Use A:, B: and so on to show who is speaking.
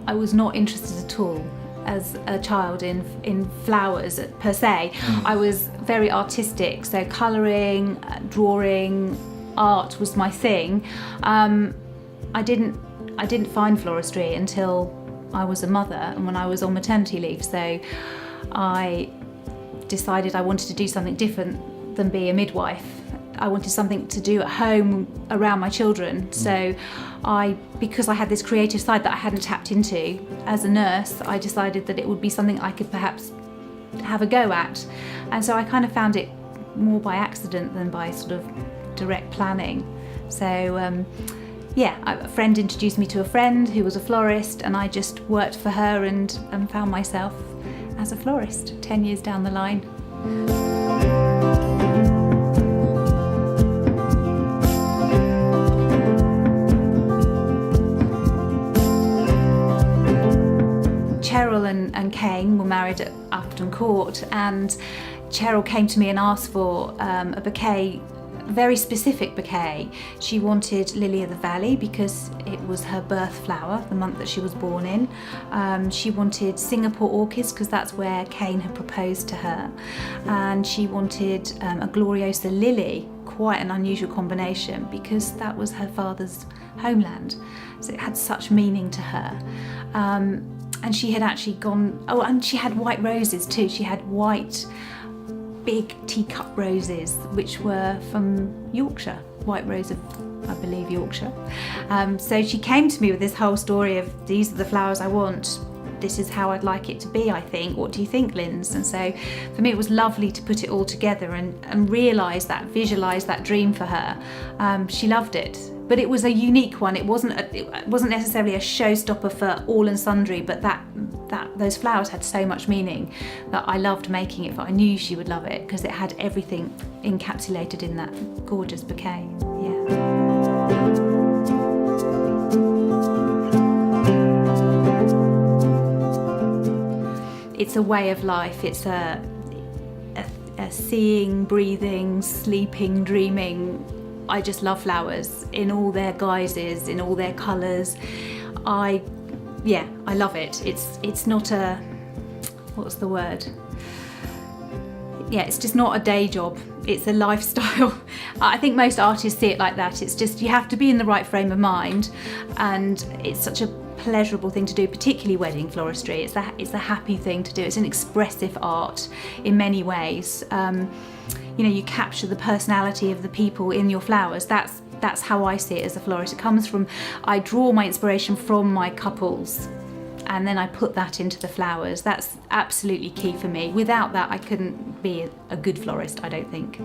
A: I was not interested at all as a child in flowers per se. I was very artistic, so colouring, drawing, art was my thing. I didn't find floristry until I was a mother and when I was on maternity leave, so I decided I wanted to do something different than be a midwife. I wanted something to do at home around my children. So because I had this creative side that I hadn't tapped into as a nurse, I decided that it would be something I could perhaps have a go at. And so I kind of found it more by accident than by sort of direct planning. So a friend introduced me to a friend who was a florist, and I just worked for her and found myself as a florist 10 years down the line. Cheryl and Kane were married at Upton Court, and Cheryl came to me and asked for a bouquet, a very specific bouquet. She wanted Lily of the Valley because it was her birth flower, the month that she was born in. She wanted Singapore orchids because that's where Kane had proposed to her. And she wanted a Gloriosa lily, quite an unusual combination because that was her father's homeland. So it had such meaning to her. And she had actually gone, and she had white roses too. She had white, big teacup roses, which were from Yorkshire, white rose of, I believe, Yorkshire. So she came to me with this whole story of, these are the flowers I want. This is how I'd like it to be, I think. What do you think, Linz? And so for me, it was lovely to put it all together and realise that, visualise that dream for her. She loved it. But it was a unique one. It wasn't necessarily a showstopper for all and sundry, but those flowers had so much meaning that I loved making it. But I knew she would love it because it had everything encapsulated in that gorgeous bouquet. Yeah. It's a way of life. It's a seeing, breathing, sleeping, dreaming. I just love flowers in all their guises, in all their colours. I love it. It's not a, what's the word? Yeah, it's just not a day job. It's a lifestyle. I think most artists see it like that. It's just, you have to be in the right frame of mind, and it's such a pleasurable thing to do, particularly wedding floristry. It's a happy thing to do. It's an expressive art in many ways. You capture the personality of the people in your flowers. That's how I see it as a florist. It comes from, I draw my inspiration from my couples and then I put that into the flowers. That's absolutely key for me. Without that, I couldn't be a good florist, I don't think.